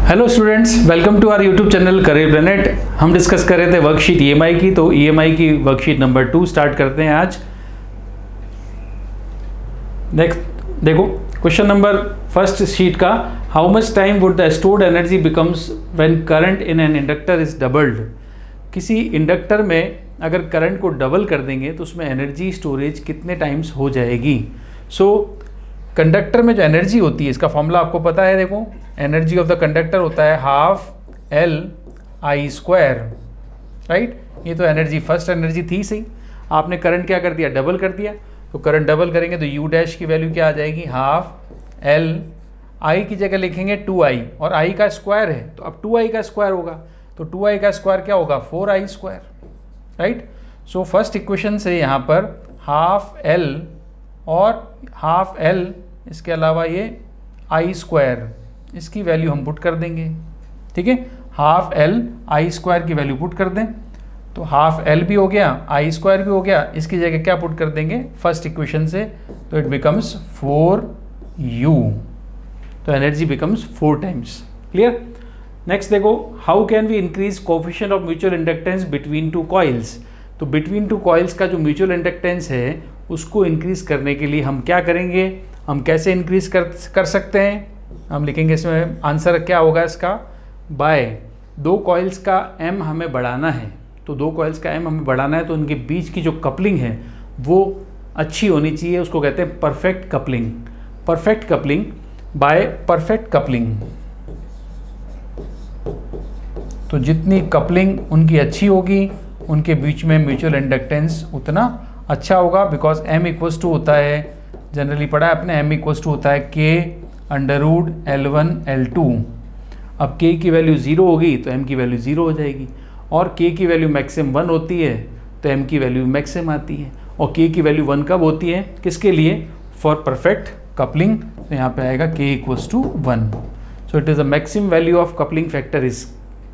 Hello students, welcome to our YouTube channel career planet. हम discuss कर रहे थे वर्कशीट ईएमआई की, तो ईएमआई की वर्कशीट नंबर 2 स्टार्ट करते हैं आज। नेक्स्ट देखो क्वेश्चन नंबर फर्स्ट शीट का, how much time would the stored energy becomes when current in an inductor is doubled. किसी इंडक्टर में अगर करंट को डबल कर देंगे तो उसमें एनर्जी स्टोरेज कितने टाइम्स हो जाएगी। कंडक्टर में जो एनर्जी होती है, इसका फॉर्मूला आपको पता है। देखो, एनर्जी ऑफ द कंडक्टर होता है half L I square, right. ये तो एनर्जी फर्स्ट एनर्जी थी सही। आपने करंट क्या कर दिया, डबल कर दिया। तो करंट डबल करेंगे तो यू डैश की वैल्यू क्या आ जाएगी, हाफ एल। आई की जगह लिखेंगे 2i और आई का स्क्वायर है तो अब 2i का स्क्वायर होगा, तो 2i का स्क्वायर क्या होगा, 4i square, right. So first equation से यहाँ पर हाफ एल और हाफ एल, इसके अलावा ये आई स्क्वायर, इसकी वैल्यू हम पुट कर देंगे। ठीक है, हाफ एल आई स्क्वायर की वैल्यू पुट कर दें तो हाफ एल भी हो गया, आई स्क्वायर भी हो गया। इसकी जगह क्या पुट कर देंगे फर्स्ट इक्वेशन से, तो इट बिकम्स 4u। तो energy becomes 4 times. Clear. Next देखो, how can we increase coefficient of mutual inductance between two coils. तो बिटवीन टू कॉइल्स का जो म्यूचुअल इंडक्टेंस है उसको इंक्रीज करने के लिए हम क्या करेंगे, हम कैसे इंक्रीज कर सकते हैं। हम लिखेंगे इसमें आंसर क्या होगा इसका, बाय दो कॉइल्स का m हमें बढ़ाना है। तो दो कॉइल्स का m हमें बढ़ाना है तो उनके बीच की जो कपलिंग है वो अच्छी होनी चाहिए, उसको कहते हैं perfect coupling. Perfect coupling bye perfect coupling. तो जितनी कपलिंग उनकी अच्छी होगी उनके बीच में म्यूचुअल इंडक्टेंस उतना अच्छा होगा, बिकॉज m इक्वल्स टू होता है, जनरली पढ़ा है आपने, m इक्वल्स टू होता है k अंडररूट L1 L2। अब k की वैल्यू 0 होगी तो m की वैल्यू 0 हो जाएगी, और k की वैल्यू मैक्सिमम 1 होती है तो m की वैल्यू मैक्सिमम आती है। और k की वैल्यू 1 कब होती है, किसके लिए, फॉर परफेक्ट कपलिंग। तो यहाँ पे आएगा k equals to 1। So it is the maximum value of coupling factor is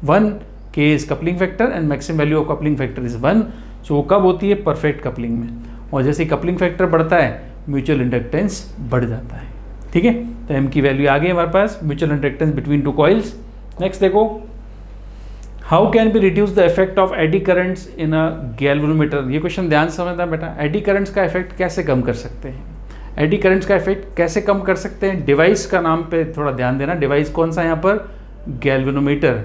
1, k is coupling factor and maximum value of coupling factor is 1। So वो कब होती है, परफेक्ट कपलिंग में। और जैसे कपलिंग फैक्टर बढ़ता है म्यूचुअल इंडक्टेंस बढ़ जाता है। ठीक है, तो m की वैल्यू आ गई हमारे पास, mutual inductance between two coils. Next देखो, how can be reduce the effect of eddy currents in a galvanometer. ये क्वेश्चन ध्यान से समझना बेटा, एडी करंट्स का इफेक्ट कैसे कम कर सकते हैं। एडी करंट्स का इफेक्ट कैसे कम कर सकते हैं, डिवाइस का नाम पे थोड़ा ध्यान देना। डिवाइस कौन सा यहाँ पर, गैल्वेनोमीटर।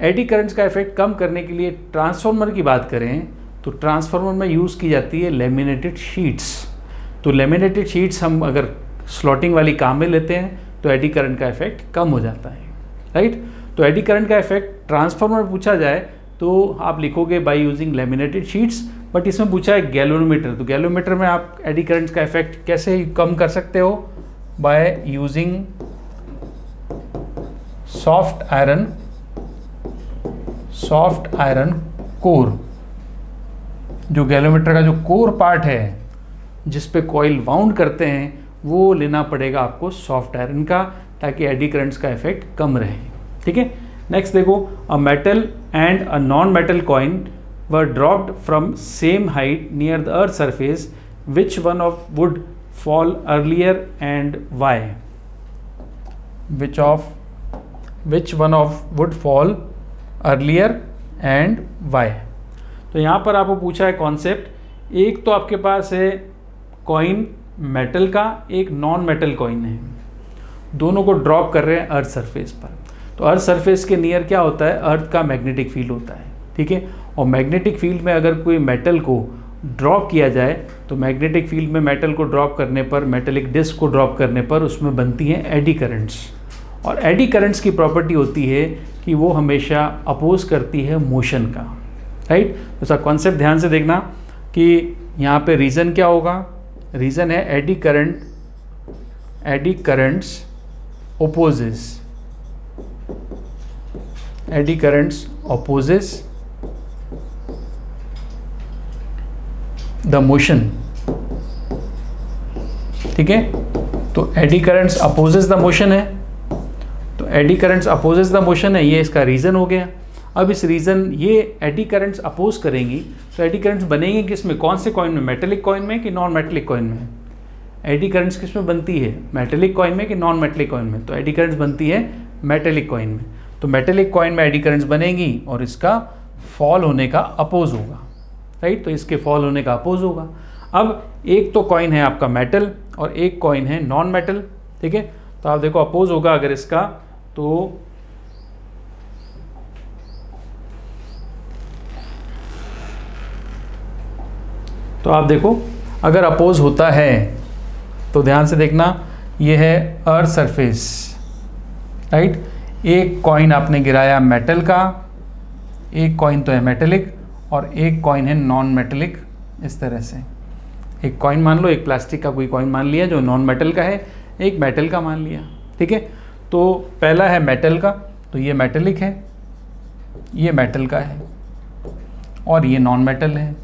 एडी करंट्स का इफेक्ट कम करने के लिए ट्रांसफार्मर की बात करें तो ट्रांसफार्मर में यूज़ की जाती है लेमिनेटेड शीट्स। तो लेमिनेटेड शीट्स हम अगर स्लॉटिंग वाली काम में लेते हैं तो एडी करंट का इफेक्ट कम हो जाता है, राइट। तो एडी करंट का इफेक्ट ट्रांसफार्मर पूछा जाए तो आप लिखोगे by using laminated sheets, but इसमें पूछा है गैल्वेनोमीटर। तो गैल्वेनोमीटर में आप एडी करंट्स का इफेक्ट कैसे कम कर सकते हो, by using soft iron core. जो गैल्वेनोमीटर का जो कोर पार्ट है जिस पे कॉइल वाउंड करते हैं वो लेना पड़ेगा आपको सॉफ्ट आयरन का, ताकि एडी करंट्स का इफेक्ट कम रहे। ठीक है। नेक्स्ट देखो, a metal and a non metal coin were dropped from same height near the earth surface, which one of would fall earlier and why. Which one of would fall earlier and why. तो यहाँ पर आपको पूछा है concept, एक तो आपके पास है कॉइन मेटल का, एक नॉन मेटल कॉइन है, दोनों को ड्रॉप कर रहे हैं अर्थ सरफेस पर। तो अर्थ सरफेस के नियर क्या होता है, अर्थ का मैग्नेटिक फील्ड होता है। ठीक है, और मैग्नेटिक फील्ड में अगर कोई मेटल को ड्रॉप किया जाए तो मैग्नेटिक फील्ड में मेटल को ड्रॉप करने पर, मेटेलिक डिस्क को ड्रॉप करने पर उसमें बनती हैं एडी करंट्स। और एडी करंट्स की प्रॉपर्टी होती है कि वो हमेशा अपोज करती है मोशन का, राइट। तो उसका कॉन्सेप्ट ध्यान से देखना कि यहाँ पे रीज़न क्या होगा, रीज़न है eddy currents opposes the motion. ठीक है, तो eddy currents opposes the motion है, तो eddy currents opposes the motion है, ये इसका रीज़न हो गया। अब इस रीज़न, ये एडी करंट्स अपोज करेंगी तो एडी करंट्स बनेंगे किस में, कौन से कॉइन में, मेटेलिक कॉइन में कि नॉन मेटेलिक कॉइन में। एडी करंट्स किस में बनती है, मेटेलिक कॉइन में कि नॉन मेटेलिक कॉइन में। तो एडी करंट्स बनती है मेटेलिक कॉइन में। तो मेटेलिक कॉइन में एडी करंट्स बनेगी और इसका फॉल होने का अपोज होगा, राइट। तो इसके फॉल होने का अपोज होगा। अब एक तो कॉइन है आपका मेटल और एक कॉइन है नॉन मेटल, ठीक है। तो आप देखो अपोज होगा अगर इसका, तो आप देखो अगर अपोज होता है तो ध्यान से देखना, ये है अर्थ सरफेस, राइट। एक कॉइन आपने गिराया मेटल का, एक कॉइन तो है मेटेलिक और एक कॉइन है नॉन मेटेलिक। इस तरह से एक कॉइन मान लो, एक प्लास्टिक का कोई कॉइन मान लिया जो नॉन मेटल का है, एक मेटल का मान लिया, ठीक है। तो पहला है मेटल का, तो ये मेटेलिक है, ये मेटल का है और ये नॉन मेटल है,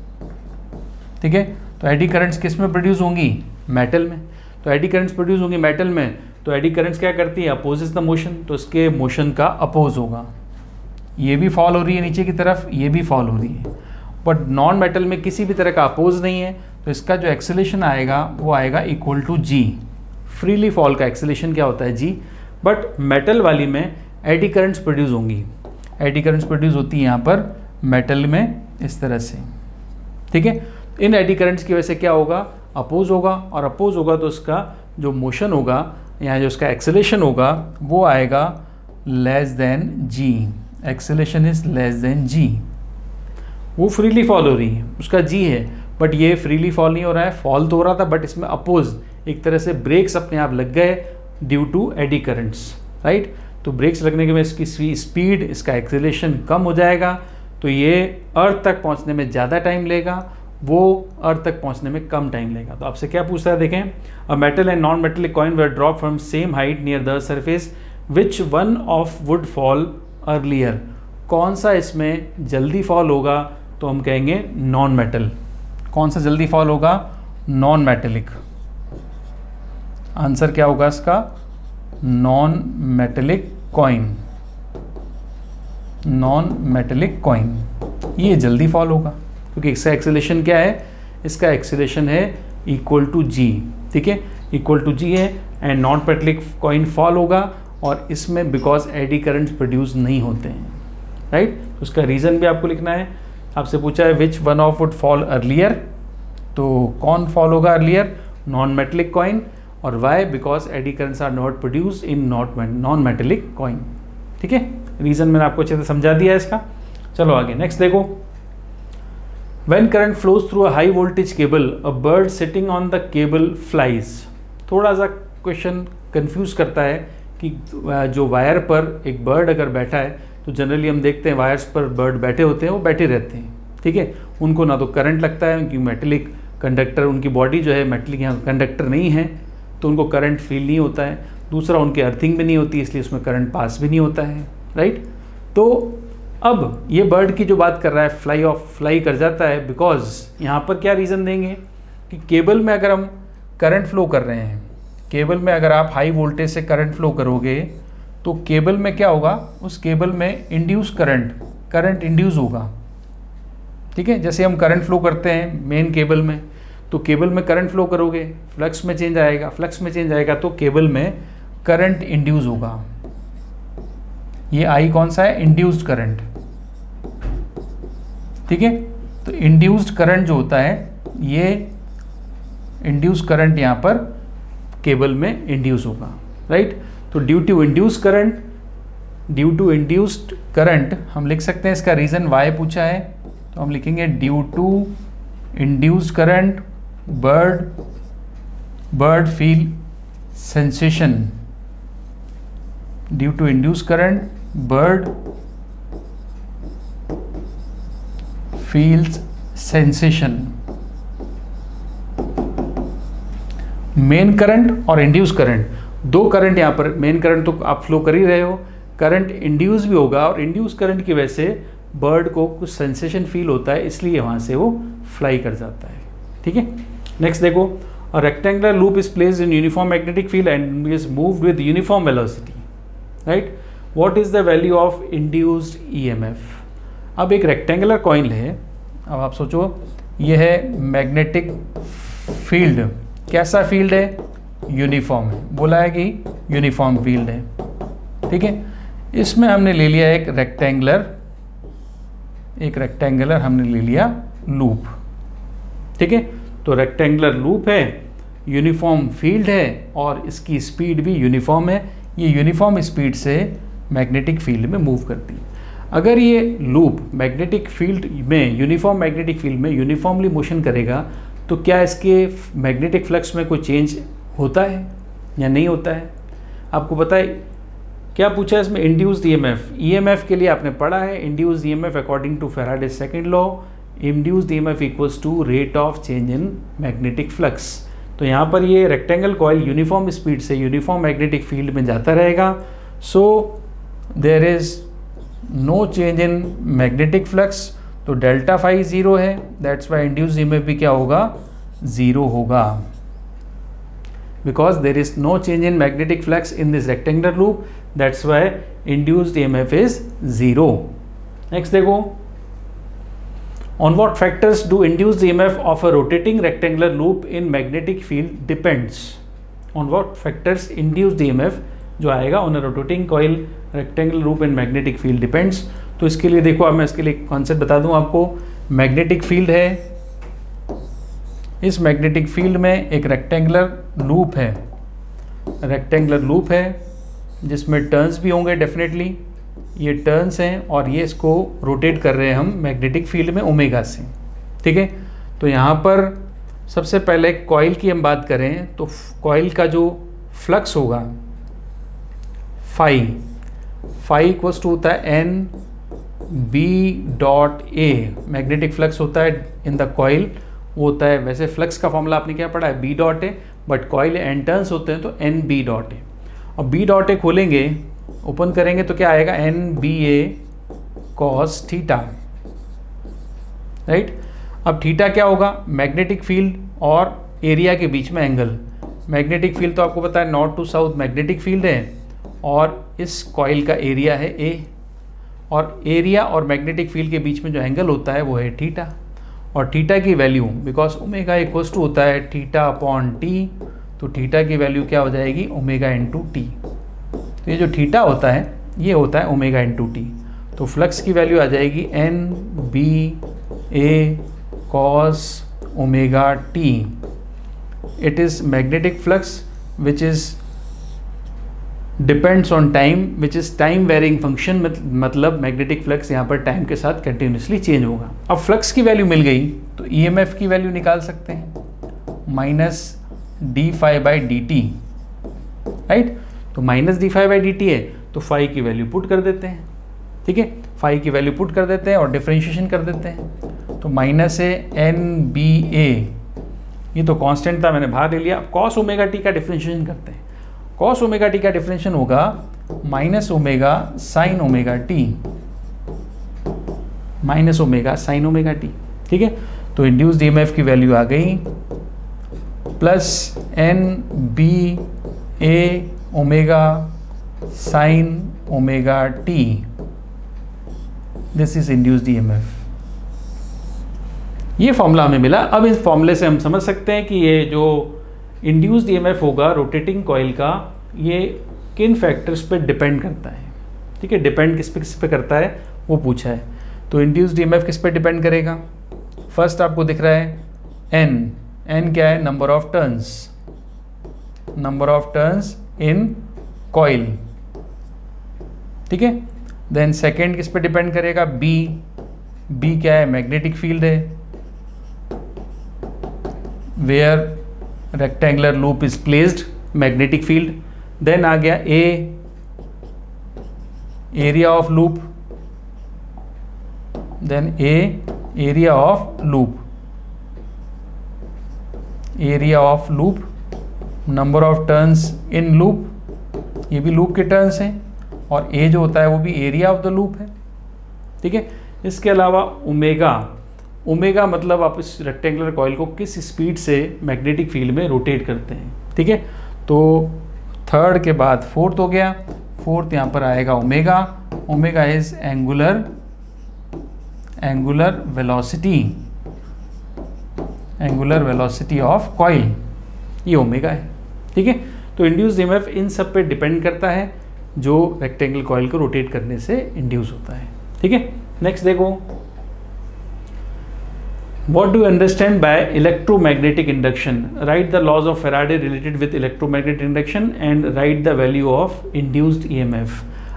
ठीक है। तो एडी करंट्स किस में प्रोड्यूस होंगी? मेटल में। तो एडी करंट्स प्रोड्यूस होंगी मेटल में, तो एडी करंट्स क्या करती है? अपोजेस द मोशन, तो इसके मोशन का अपोज होगा। ये भी फॉल हो रही है नीचे की तरफ, ये भी फॉल हो रही है, बट नॉन मेटल में किसी भी तरह का अपोज नहीं है, तो इसका जो एक्सेलेरेशन आएगा वो आएगा equal to g. Freely fall का एक्सेलेरेशन क्या होता है? जी। बट मेटल वाली में एडी करंट्स प्रोड्यूस होंगी, एडी करंट्स प्रोड्यूस होती है यहाँ पर मेटल में इस तरह से, ठीक है। इन एडी करंट्स की वजह से क्या होगा? अपोज होगा, और अपोज होगा तो उसका जो मोशन होगा, यहाँ जो उसका एक्सेलेरेशन होगा वो आएगा less than G. Acceleration is less than G. वो फ्रीली फॉल हो रही है, उसका जी है, बट ये फ्रीली फॉल नहीं हो रहा है, फॉल तो हो रहा था बट इसमें अपोज, एक तरह से ब्रेक्स अपने आप लग गए due to eddy currents, right. तो ब्रेक्स लगने के बाद इसकी स्पीड, इसका एक्सेलेरेशन कम हो जाएगा, तो ये अर्थ तक पहुंचने में ज़्यादा टाइम लेगा, वो अर्थ तक पहुंचने में कम टाइम लेगा। तो आपसे क्या पूछता है, देखें, अ metal and non metallic coin were drop from same height near the surface, which one of would fall earlier. कौन सा इसमें जल्दी फॉल होगा? तो हम कहेंगे नॉन मेटल। कौन सा जल्दी फॉल होगा? Non metallic. आंसर क्या होगा इसका? Non metallic coin. Non metallic coin ये जल्दी फॉल होगा, क्योंकि इसका एक्सेलेरेशन क्या है? इसका एक्सेलेरेशन है इक्वल टू जी, ठीक है, इक्वल टू जी है, and non metallic coin fall होगा, और इसमें बिकॉज एडी करंट्स प्रोड्यूस नहीं होते हैं, राइट। उसका रीज़न भी आपको लिखना है। आपसे पूछा है which one of would fall earlier, तो कौन फॉल होगा अर्लियर? Non metallic coin. और why? Because eddy currents are not produce in non metallic coin, ठीक है। रीज़न मैंने आपको अच्छे से समझा दिया है इसका। चलो आगे नेक्स्ट देखो। When current flows through a high voltage cable, a bird sitting on the cable flies। थोड़ा सा क्वेश्चन कंफ्यूज करता है कि जो वायर पर एक बर्ड अगर बैठा है, तो जनरली हम देखते हैं वायर्स पर बर्ड बैठे होते हैं, वो बैठे रहते हैं, ठीक है। उनको ना तो करंट लगता है, उनकी मेटेलिक कंडक्टर, उनकी बॉडी जो है मेटेलिक यहाँ कंडक्टर नहीं है, तो उनको करंट फील नहीं होता है। दूसरा, उनकी अर्थिंग भी नहीं होती, इसलिए उसमें करंट पास भी नहीं होता है, राइट। तो अब ये बर्ड की जो बात कर रहा है, फ्लाई कर जाता है, बिकॉज यहाँ पर क्या रीज़न देंगे कि केबल में अगर हम करंट फ्लो कर रहे हैं, केबल में अगर आप हाई वोल्टेज से करंट फ्लो करोगे, तो केबल में क्या होगा? उस केबल में इंड्यूस करंट इंड्यूस होगा, ठीक है। जैसे हम करंट फ्लो करते हैं मेन केबल में, तो केबल में करंट फ्लो करोगे, फ्लक्स में चेंज आएगा, तो केबल में करंट इंड्यूस होगा। ये आई कौन सा है? इंड्यूस्ड करंट, ठीक है। तो इंड्यूस्ड करंट जो होता है, ये इंड्यूस्ड करंट यहाँ पर केबल में इंड्यूस होगा, राइट। तो ड्यू टू इंड्यूस्ड करंट हम लिख सकते हैं, इसका रीज़न वाई पूछा है, तो हम लिखेंगे due to induced current bird feel sensation. Due to induced current bird feels sensation। Main current और इंड्यूस करंट, दो करंट यहाँ पर, मेन करंट तो आप फ्लो कर ही रहे हो, करंट इंड्यूस भी होगा, और इंड्यूस करंट की वजह से बर्ड को कुछ सेंसेशन फील होता है, इसलिए वहाँ से वो फ्लाई कर जाता है, ठीक है। नेक्स्ट देखो, a rectangular loop is placed in uniform magnetic field and is moved with uniform velocity, right. What is the value of induced EMF? अब एक रेक्टेंगुलर कॉइल है, अब आप सोचो ये है मैग्नेटिक फील्ड, कैसा फील्ड है? यूनिफॉर्म है, बोला है कि यूनिफॉर्म फील्ड है, ठीक है। इसमें हमने ले लिया एक रेक्टेंगुलर हमने ले लिया लूप, ठीक है। तो रेक्टेंगुलर लूप है, यूनिफॉर्म फील्ड है और इसकी स्पीड भी यूनिफॉर्म है। ये यूनिफॉर्म स्पीड से मैग्नेटिक फील्ड में मूव करती है। अगर ये लूप मैग्नेटिक फील्ड में, यूनिफॉर्म मैग्नेटिक फील्ड में यूनिफॉर्मली मोशन करेगा तो क्या इसके मैग्नेटिक फ्लक्स में कोई चेंज होता है या नहीं होता है? आपको पता है क्या पूछा है इसमें? Induced EMF. ईएमएफ के लिए आपने पढ़ा है induced EMF according to Faraday's second law, induced EMF equals to rate of change in magnetic flux. तो यहाँ पर ये रेक्टेंगल कॉइल यूनिफॉर्म स्पीड से यूनिफॉर्म मैग्नेटिक फील्ड में जाता रहेगा। So there is no change in magnetic flux, तो delta phi zero है, दैट्स वाई इंड्यूस्ड ईएमएफ भी क्या होगा? ज़ीरो होगा, because there is no change in magnetic flux in this rectangular loop, that's why induced EMF is zero. Next देखो, on what factors do induced EMF of a rotating rectangular loop in magnetic field depends? On what factors induced EMF जो आएगा on a rotating coil rectangular loop in magnetic field depends? तो इसके लिए देखो, अब मैं इसके लिए कॉन्सेप्ट बता दूं आपको। मैग्नेटिक फील्ड है, इस मैग्नेटिक फील्ड में एक रेक्टेंगुलर लूप है जिसमें टर्न्स भी होंगे डेफिनेटली। ये टर्न्स हैं और ये इसको रोटेट कर रहे हैं हम मैग्नेटिक फील्ड में ओमेगा से, ठीक है। तो यहाँ पर सबसे पहले कॉइल की हम बात करें तो कॉइल का जो फ्लक्स होगा फाई इक्वल्स टू होता है N B dot A. Magnetic flux होता है इन द कॉइल, वो होता है, वैसे फ्लक्स का फॉर्मूला आपने क्या पढ़ा है? B dot A, but coil N turns होते हैं तो एन बी डॉट ए। और बी डॉट ए खोलेंगे, ओपन करेंगे तो क्या आएगा? N B A cos theta, right. अब थीटा क्या होगा? मैग्नेटिक फील्ड और एरिया के बीच में एंगल। मैग्नेटिक फील्ड तो आपको पता है north to south magnetic field है और इस कॉइल का एरिया है ए, और एरिया और मैग्नेटिक फील्ड के बीच में जो एंगल होता है वो है थीटा। और थीटा की value, because omega equals to होता है थीटा अपॉन टी, तो थीटा की वैल्यू क्या हो जाएगी? Omega into T. तो ये जो थीटा होता है ये होता है ओमेगा इंटू टी। तो फ्लक्स की वैल्यू आ जाएगी N B A cos omega T. It is magnetic flux which is depends on time, which is time varying function, मतलब मैग्नेटिक फ्लक्स यहाँ पर टाइम के साथ कंटिन्यूसली चेंज होगा। अब फ्लक्स की वैल्यू मिल गई तो ईएमएफ की वैल्यू निकाल सकते हैं, minus D phi by D T, right. तो minus D phi by D T है तो फाई की वैल्यू पुट कर देते हैं, ठीक है। फाई की वैल्यू पुट कर देते हैं और डिफरेंशिएशन कर देते हैं। तो माइनस है एन बी ए, ये तो कांस्टेंट था, मैंने बाहर ले लिया। अब कॉस ओमेगा टी का डिफरेंशिएशन करते हैं। कॉस ओमेगा टी का डिफरेंशिएशन होगा minus omega sine omega T, minus omega sine omega T, ठीक है। तो इंड्यूस्ड ईएमएफ की वैल्यू आ गई plus N B A omega sine omega T, this is induced EMF. ये फॉर्मूला हमें मिला। अब इस फॉर्मूले से हम समझ सकते हैं कि ये जो इंड्यूस्ड ईएमएफ होगा रोटेटिंग कॉइल का, ये किन फैक्टर्स पे डिपेंड करता है, ठीक है। डिपेंड किस पे करता है वो पूछा है। तो इंड्यूस्ड ईएमएफ किस पे डिपेंड करेगा? फर्स्ट आपको दिख रहा है एन क्या है? Number of turns in coil, ठीक है। देन सेकेंड किस पे डिपेंड करेगा? बी क्या है? मैग्नेटिक फील्ड है, where rectangular loop is placed, magnetic field. Then आ गया A, area of loop, then area of loop, number of turns in loop, ये भी लूप के टर्न्स हैं, और ए जो होता है वो भी एरिया ऑफ द लूप है, ठीक है। इसके अलावा ओमेगा मतलब आप इस रेक्टेंगुलर कॉइल को किस स्पीड से मैग्नेटिक फील्ड में रोटेट करते हैं, ठीक है। तो थर्ड के बाद फोर्थ हो गया। फोर्थ यहाँ पर आएगा omega is angular velocity of coil, ये ओमेगा है, ठीक है। तो इंड्यूस्ड ईएमएफ इन सब पे डिपेंड करता है। जो रेक्टेंगल कॉइल को रोटेट करने से इंड्यूस होता है। ठीक है, नेक्स्ट देखो, What do you understand by electromagnetic induction? Write the laws of Faraday related with electromagnetic induction and write the value of induced EMF.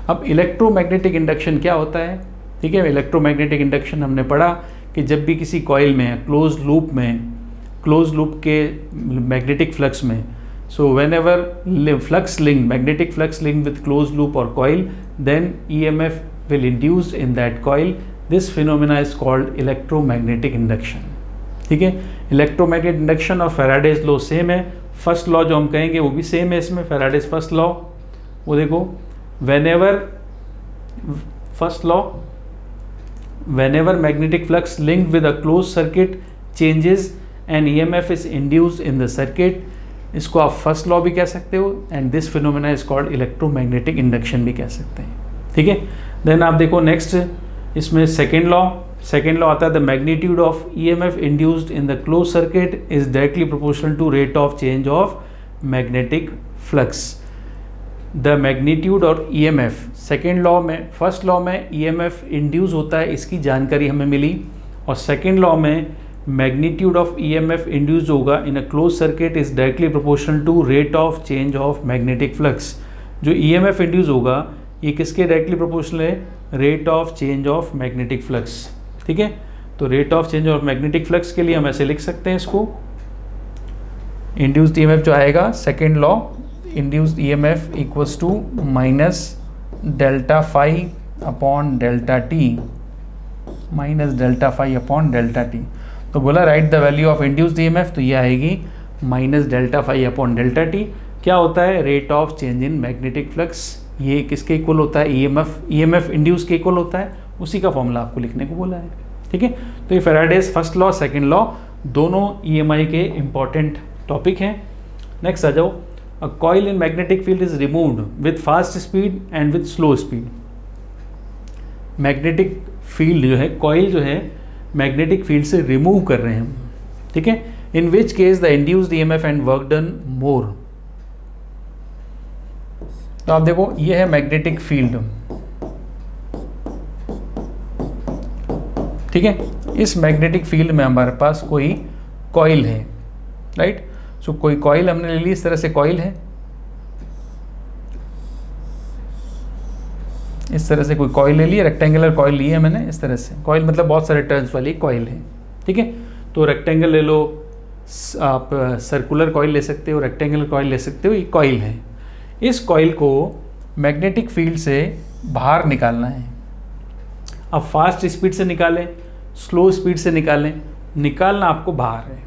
अब इलेक्ट्रोमैग्नेटिक इंडक्शन क्या होता है? ठीक है, इलेक्ट्रोमैग्नेटिक इंडक्शन हमने पढ़ा कि जब भी किसी कॉइल में क्लोज लूप के मैग्नेटिक फ्लक्स में, so whenever flux link magnetic flux link with close loop और coil, then EMF will induce in that coil. This phenomena is called electromagnetic induction. ठीक है, इलेक्ट्रोमैग्नेटिक इंडक्शन और Faraday's law same है। First law जो हम कहेंगे वो भी सेम है इसमें, फैराडेज फर्स्ट लॉ, वो देखो, whenever magnetic flux linked with a closed circuit changes and EMF is induced in the circuit, इसको आप फर्स्ट लॉ भी कह सकते हो, and this phenomena is called electromagnetic induction भी कह सकते हैं। ठीक है, देन आप देखो नेक्स्ट, इसमें सेकेंड लॉ आता है, the magnitude of EMF induced in the close circuit is directly proportional to rate of change of magnetic flux. The magnitude और EMF सेकेंड लॉ में, फर्स्ट लॉ में EMF इंड्यूस होता है, इसकी जानकारी हमें मिली, और सेकेंड लॉ में मैग्नीट्यूड ऑफ EMF इंड्यूस होगा in a close circuit is directly proportional to rate of change of magnetic flux. जो EMF इंड्यूस होगा ये किसके डायरेक्टली प्रोपोर्शनल है? Rate of change of magnetic flux. ठीक है, तो rate of change of magnetic flux के लिए हम ऐसे लिख सकते हैं इसको, इंड्यूस्ड EMF जो आएगा second law, induced EMF equals to minus delta phi upon delta T, minus delta phi upon delta T. तो बोला write the value of induced EMF, तो ये आएगी minus delta phi upon delta T. क्या होता है? Rate of change in magnetic flux. ये किसके इक्वल होता है? EMF इंड्यूस के इक्वल होता है, उसी का फॉर्मूला आपको लिखने को बोला है। ठीक है, तो ये Faraday's first law second law दोनों EMI के इंपॉर्टेंट टॉपिक हैं। नेक्स्ट आ जाओ, a coil in magnetic field is removed with fast speed and with slow speed. Magnetic field जो है, कॉइल जो है मैग्नेटिक फील्ड से रिमूव कर रहे हैं हम। ठीक है, in which case the induced EMF and work done more. तो आप देखो ये है मैग्नेटिक फील्ड। ठीक है, इस मैग्नेटिक फील्ड में हमारे पास कोई कॉइल है, राइट। सो कोई कॉइल हमने ले ली, इस तरह से कॉइल है, इस तरह से कोई कॉइल ले ली, रेक्टेंगुलर कॉइल ली है मैंने, इस तरह से कॉइल मतलब बहुत सारे टर्न्स वाली कॉइल है। ठीक है, तो रेक्टेंगल ले लो आप, सर्कुलर कॉइल ले सकते हो, रेक्टेंगुलर कॉइल ले सकते हो, ये कॉइल है। इस कॉइल को मैग्नेटिक फील्ड से बाहर निकालना है। अब फास्ट स्पीड से निकालें, स्लो स्पीड से निकालें, निकालना आपको बाहर है।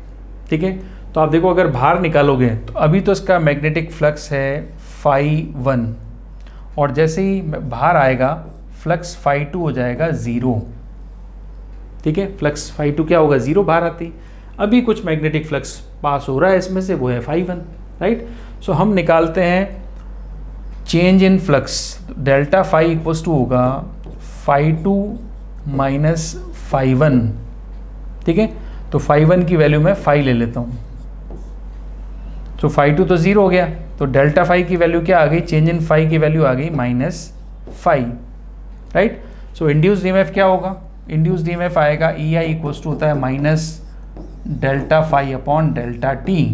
ठीक है, तो आप देखो अगर बाहर निकालोगे तो अभी तो इसका मैग्नेटिक फ्लक्स है φ1, और जैसे ही बाहर आएगा फ्लक्स φ2 हो जाएगा 0। ठीक है, फ्लक्स φ2 क्या होगा? 0 बाहर आती। अभी कुछ मैग्नेटिक फ्लक्स पास हो रहा है इसमें से, वो है φ1, राइट। सो हम निकालते हैं change in flux, delta phi equals to होगा φ2 माइनस φ1। ठीक है, तो φ1 की वैल्यू मैं फाई ले लेता हूँ, तो φ2 तो 0 हो गया, तो डेल्टा फाई की वैल्यू क्या आ गई? चेंज इन फाई की वैल्यू आ गई minus phi, right. So induced EMF क्या होगा? इंड्यूस्ड EMF आएगा EI इक्वल्स टू होता है minus delta phi upon delta T,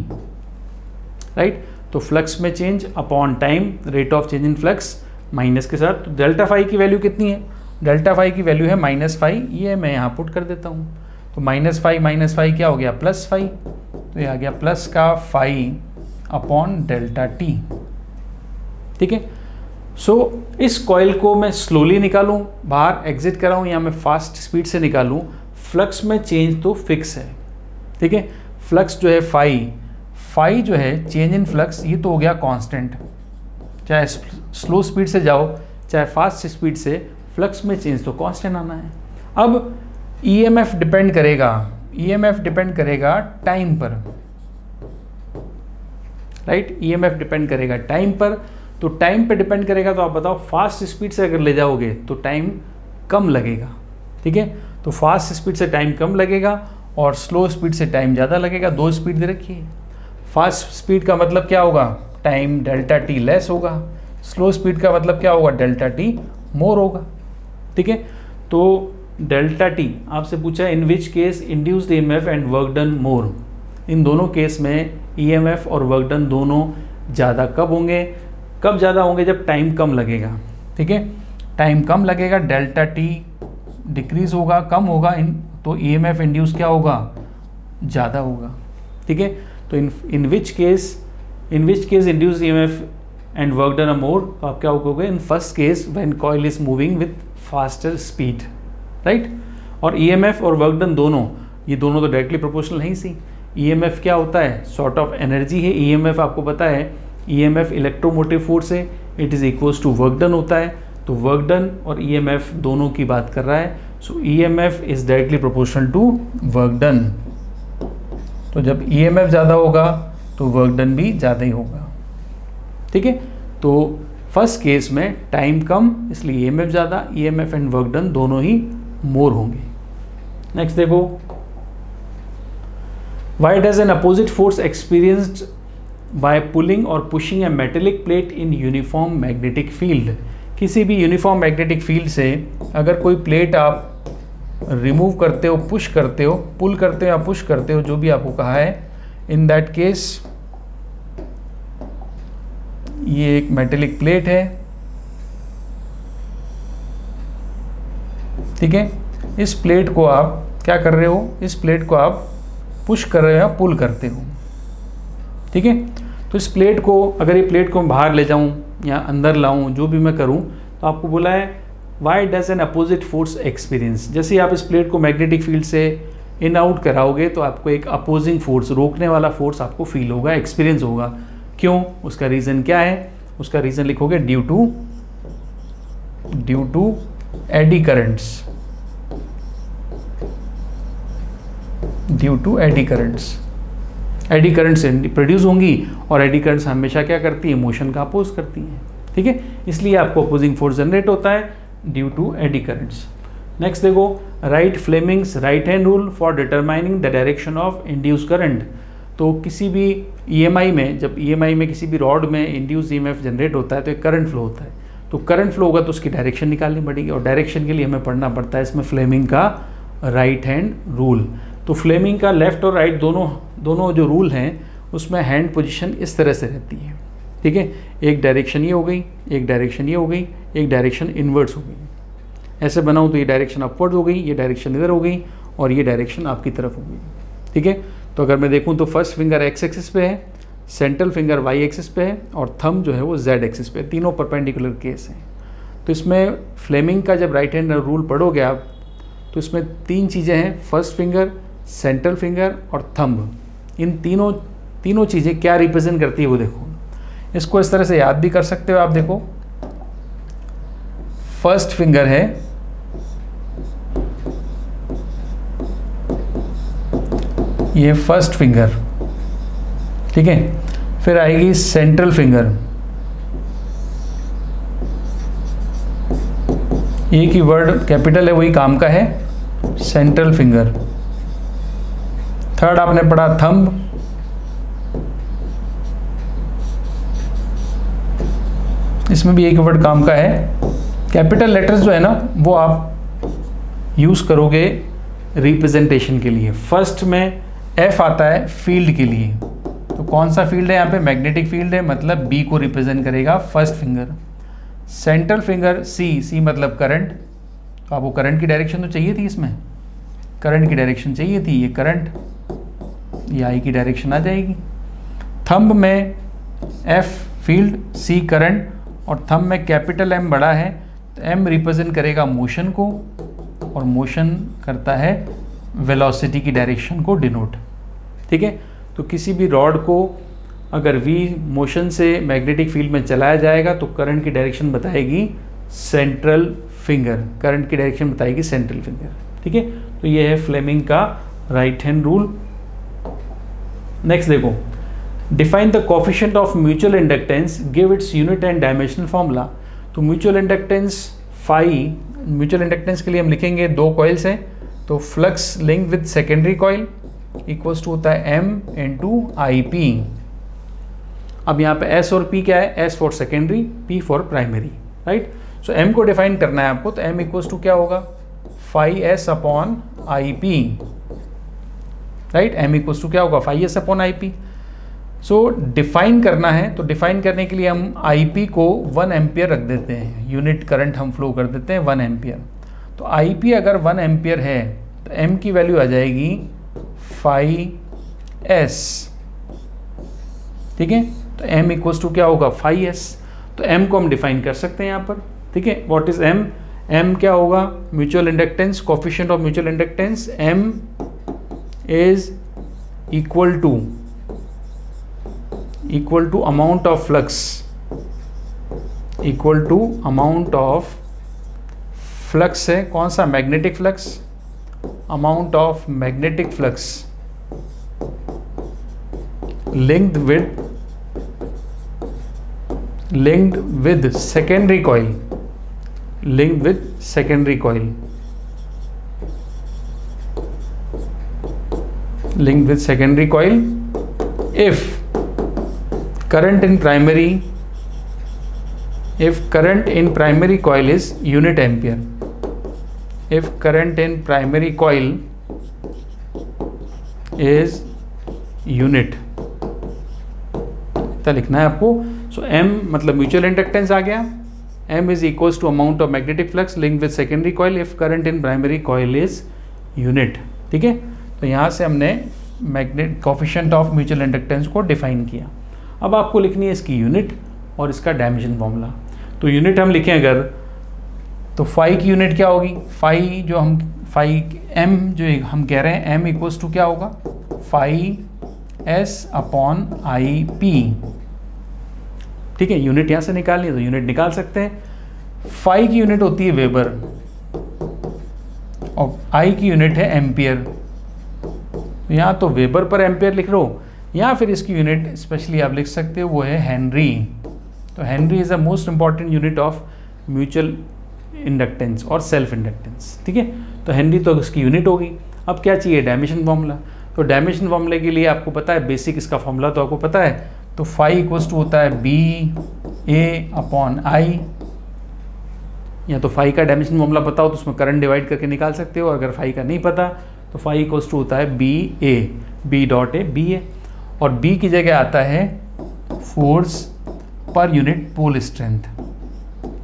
right. तो फ्लक्स में change upon time, rate of change in flux minus के साथ। तो डेल्टा फाई की वैल्यू कितनी है? डेल्टा फाई की वैल्यू है माइनस फाई, ये मैं यहाँ पुट कर देता हूँ। तो माइनस फाई क्या हो गया? प्लस फाई, तो ये आ गया प्लस का फाई अपॉन डेल्टा टी। ठीक है, सो इस कॉइल को मैं स्लोली निकालूं, बाहर एग्जिट कराऊं, या मैं फास्ट स्पीड से निकालूं, फ्लक्स में चेंज तो फिक्स है। ठीक है, फ्लक्स जो है फाई जो है चेंज इन फ्लक्स, ये तो हो गया कांस्टेंट। चाहे स्लो स्पीड से जाओ चाहे फास्ट स्पीड से, फ्लक्स में चेंज तो कांस्टेंट आना है। अब EMF डिपेंड करेगा टाइम पर, राइट। EMF डिपेंड करेगा टाइम पर, तो टाइम पे डिपेंड करेगा। तो आप बताओ फास्ट स्पीड से अगर ले जाओगे तो टाइम कम लगेगा। ठीक है, तो फास्ट स्पीड से टाइम कम लगेगा और स्लो स्पीड से टाइम ज़्यादा लगेगा। 2 स्पीड दे रखी है। फास्ट स्पीड का मतलब क्या होगा? टाइम डेल्टा टी लेस होगा, स्लो स्पीड का मतलब क्या होगा, डेल्टा टी मोर होगा। ठीक है, तो डेल्टा टी आपसे पूछा in which case induced EMF and work done more, इन दोनों केस में ईएमएफ और वर्क डन दोनों ज़्यादा कब होंगे, कब ज़्यादा होंगे, जब टाइम कम लगेगा। ठीक है, टाइम कम लगेगा, डेल्टा टी डिक्रीज होगा, कम होगा, तो ईएमएफ इंड्यूस क्या होगा, ज़्यादा होगा। ठीक है, तो in which case induce EMF and work done more, तो आप क्या होगा, in first case when coil is moving with faster speed, right. और ईएमएफ और वर्क डन दोनों, ये दोनों तो डायरेक्टली प्रोपोर्शनल है ही सी। ईएमएफ क्या होता है, सॉर्ट ऑफ एनर्जी है। ईएमएफ आपको पता है, ईएमएफ इलेक्ट्रोमोटिव फोर्स है, it is equals to work done होता है। तो वर्क डन और ईएमएफ दोनों की बात कर रहा है, so EMF is directly proportional to work done. तो जब ईएमएफ ज़्यादा होगा तो वर्क डन भी ज़्यादा ही होगा। ठीक है, तो फर्स्ट केस में टाइम कम, इसलिए ईएमएफ ज़्यादा, ईएमएफ एंड वर्क डन दोनों ही मोर होंगे। नेक्स्ट देखो, why does an opposite force experienced by pulling और pushing a metallic plate in uniform magnetic field. किसी भी यूनिफॉर्म मैग्नेटिक फील्ड से अगर कोई प्लेट आप रिमूव करते हो, पुश करते हो, पुल करते हो या पुश करते हो, जो भी आपको कहा है, इन दैट केस ये एक मेटेलिक प्लेट है। ठीक है, इस प्लेट को आप क्या कर रहे हो, इस प्लेट को आप पुश कर रहे हो या पुल करते हो। ठीक है, तो इस प्लेट को, अगर ये प्लेट को बाहर ले जाऊं या अंदर लाऊं, जो भी मैं करूं, तो आपको बोला है Y does an opposite force experience. जैसे आप इस प्लेट को मैग्नेटिक फील्ड से इन आउट कराओगे तो आपको एक अपोजिंग फोर्स, रोकने वाला फोर्स आपको फील होगा, एक्सपीरियंस होगा। क्यों, उसका रीज़न क्या है, उसका रीज़न लिखोगे due to eddy currents, due to eddy currents. Eddy currents produce होंगी और एडी करंट्स हमेशा क्या करती है, मोशन का अपोज करती हैं। ठीक है, इसलिए आपको अपोजिंग फोर्स जनरेट होता है due to eddy currents. Next देखो, right Fleming's right hand rule for determining the direction of induce current. तो किसी भी ईएमआई में, जब ईएमआई में किसी भी रॉड में इंड्यूस ईएमएफ जनरेट होता है तो एक करंट फ्लो होता है। तो करंट फ्लो होगा तो उसकी डायरेक्शन निकालनी पड़ेगी, और डायरेक्शन के लिए हमें पढ़ना पड़ता है इसमें फ्लेमिंग का राइट हैंड रूल। तो फ्लेमिंग का लेफ्ट और राइट दोनों जो रूल हैं उसमें हैंड पोजीशन इस तरह से रहती है। ठीक है, एक डायरेक्शन ये हो गई, एक डायरेक्शन ये हो गई, एक डायरेक्शन इनवर्ड्स हो गई। ऐसे बनाऊँ तो ये डायरेक्शन अपवर्ड हो गई, ये डायरेक्शन इधर हो गई, और ये डायरेक्शन आपकी तरफ हो गई। ठीक है, तो अगर मैं देखूँ तो फर्स्ट फिंगर एक्स एक्सिस पे है, सेंट्रल फिंगर वाई एक्सिस पे है, और थंब जो है वो जेड एक्सिस पे है। तीनों परपेंडिकुलर केस हैं। तो इसमें फ्लेमिंग का जब राइट हैंड रूल पढ़ोगे आप, तो इसमें तीन चीज़ें हैं, फर्स्ट फिंगर, सेंट्रल फिंगर और थंब। इन तीनों चीज़ें क्या रिप्रेजेंट करती है वो देखो। इसको इस तरह से याद भी कर सकते हो आप। देखो, फर्स्ट फिंगर है, ये फर्स्ट फिंगर, ठीक है। फिर आएगी सेंट्रल फिंगर, एक ही वर्ड कैपिटल है वही काम का है, सेंट्रल फिंगर। थर्ड आपने पढ़ा थंब, इसमें भी एक वर्ड काम का है। कैपिटल लेटर्स जो है ना वो आप यूज करोगे रिप्रेजेंटेशन के लिए। फर्स्ट में एफ आता है फील्ड के लिए, तो कौन सा फील्ड है यहाँ पे, मैग्नेटिक फील्ड है, मतलब बी को रिप्रेजेंट करेगा फर्स्ट फिंगर। सेंट्रल फिंगर सी मतलब करंट, तो आपको करंट की डायरेक्शन तो चाहिए थी, इसमें करंट की डायरेक्शन चाहिए थी, ये करंट, ये आई की डायरेक्शन आ जाएगी। थंब में एफ फील्ड, सी करंट, और थंब में कैपिटल एम बड़ा है, तो एम रिप्रेजेंट करेगा मोशन को, और मोशन करता है वेलोसिटी की डायरेक्शन को डिनोट। ठीक है, तो किसी भी रॉड को अगर वी मोशन से मैग्नेटिक फील्ड में चलाया जाएगा तो करंट की डायरेक्शन बताएगी सेंट्रल फिंगर, करंट की डायरेक्शन बताएगी सेंट्रल फिंगर। ठीक है, तो ये है फ्लेमिंग का राइट हैंड रूल। नेक्स्ट देखो, define the coefficient of mutual inductance, give its unit and dimensional formula. तो mutual inductance phi, mutual inductance के लिए हम लिखेंगे दो कॉइल्स हैं, तो flux link with secondary coil equals to होता है M × IP। अब यहाँ पे S और P क्या है, S for secondary, P for primary, right. So M को डिफाइन करना है आपको, तो M इक्वल्स टू क्या होगा, phi S upon I P, right. M equals to क्या होगा, phi S upon I P. So define करना है, तो डिफाइन करने के लिए हम आई पी को 1 एम्पियर रख देते हैं, यूनिट करंट हम फ्लो कर देते हैं 1 एम्पियर। तो आई पी अगर 1 एम्पियर है तो M की वैल्यू आ जाएगी फाई एस, ठीक है। तो M इक्वल्स टू क्या होगा, फाई एस। तो M को हम डिफाइन कर सकते हैं यहाँ पर, ठीक है। What is M? M क्या होगा, mutual inductance, coefficient of mutual inductance. M is equal to amount of flux, equal to amount of flux है, कौन सा, magnetic flux, amount of magnetic flux linked with secondary coil, linked with secondary coil, linked with secondary coil if current in primary coil is unit ampere, if current in primary coil is unit, तो लिखना है आपको। So M मतलब mutual inductance आ गया, M is equals to amount of magnetic flux linked with secondary coil if current in primary coil is unit, ठीक है। तो यहाँ से हमने magnet coefficient of mutual inductance को डिफाइन किया। अब आपको लिखनी है इसकी यूनिट और इसका डायमेंशन फॉर्मूला। तो यूनिट हम लिखें अगर, तो फाई की यूनिट क्या होगी, फाई जो हम फाई M जो हम कह रहे हैं M इक्वल्स टू क्या होगा, phi S upon I P, ठीक है। यूनिट यहाँ से निकालनी है तो यूनिट निकाल सकते हैं। फाई की यूनिट होती है वेबर और आई की यूनिट है एम्पियर। यहाँ तो वेबर पर एम्पियर लिख लो, या फिर इसकी यूनिट स्पेशली आप लिख सकते हो, वो है हेनरी। तो Henry is the most important unit of mutual inductance और सेल्फ इंडक्टेंस, ठीक है। तो हेनरी तो इसकी यूनिट होगी। अब क्या चाहिए, डायमेंशन फॉर्मूला। तो डायमेंशन फॉर्मूले के लिए आपको पता है बेसिक इसका फॉर्मूला तो आपको पता है, तो फाई इक्वल्स टू होता है बी ए अपॉन आई, या तो फाई का डायमेंशन फॉर्मूला पता हो तो उसमें करंट डिवाइड करके निकाल सकते हो, अगर फाई का नहीं पता तो फाई इक्वल्स टू होता है B A, B dot A, B A, और बी की जगह आता है फोर्स पर unit pole strength,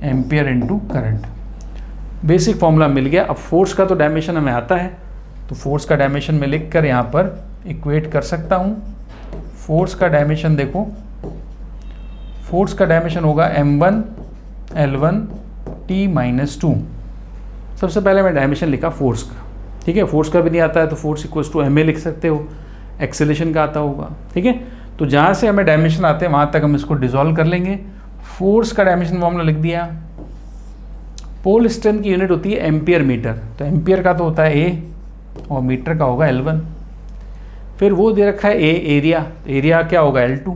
ampere into current. Basic formula मिल गया। अब फोर्स का तो डायमेंशन हमें आता है, तो फोर्स का डायमेंशन में लिख कर यहाँ पर इक्वेट कर सकता हूँ। फोर्स का डायमेंशन देखो, फोर्स का डायमेंशन होगा m1 L1 T-2। सबसे पहले मैं डायमेंशन लिखा फोर्स का, ठीक है। फोर्स का भी नहीं आता है तो फोर्स इक्वल्स टू ma लिख सकते हो, एक्सेलेरेशन का आता होगा, ठीक है। तो जहाँ से हमें डायमेंशन आते हैं वहाँ तक हम इसको डिसॉल्व कर लेंगे। फोर्स का डायमेंशन फॉर्मूला लिख दिया। पोल स्ट्रेंथ की यूनिट होती है एम्पियर मीटर, तो एम्पियर का तो होता है A और मीटर का होगा L1। फिर वो दे रखा है एरिया, एरिया क्या होगा L2,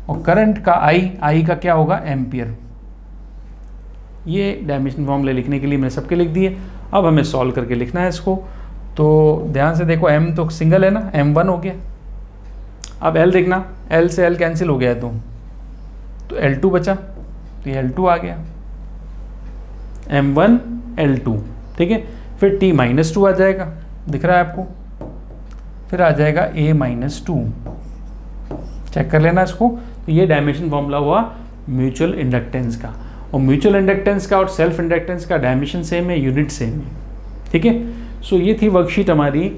और करंट का I का क्या होगा एम्पियर। ये डायमेंशन फॉर्मूले लिखने के लिए मैंने सबके लिख दिए। अब हमें सॉल्व करके लिखना है इसको। तो ध्यान से देखो, M तो सिंगल है ना, M1 हो गया। अब L देखना, L से L कैंसिल हो गया है तो L2 बचा, तो ये L2 आ गया, M1 L2, ठीक है। फिर T-2 आ जाएगा, दिख रहा है आपको, फिर आ जाएगा A-2, चेक कर लेना इसको। तो ये डायमेंशन फॉर्मूला हुआ म्यूचुअल इंडक्टेंस का, और म्यूचुअल इंडक्टेंस का और सेल्फ इंडक्टेंस का डायमेंशन सेम है, यूनिट सेम है, ठीक है। सो ये थी वर्कशीट हमारी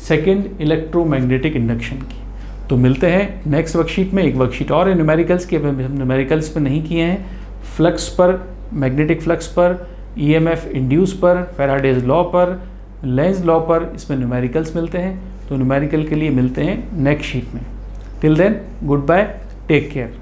सेकेंड इलेक्ट्रोमैग्नेटिक इंडक्शन की। तो मिलते हैं नेक्स्ट वर्कशीट में। एक वर्कशीट और है न्यूमेरिकल्स की, न्यूमेरिकल्स पे नहीं किए हैं, फ्लक्स पर, मैग्नेटिक फ्लक्स पर, EMF इंड्यूस पर, फैराडेज लॉ पर, लेंज लॉ पर, इसमें न्यूमेरिकल्स मिलते हैं। तो न्यूमेरिकल के लिए मिलते हैं नेक्स्ट शीट में। Till then goodbye, take care.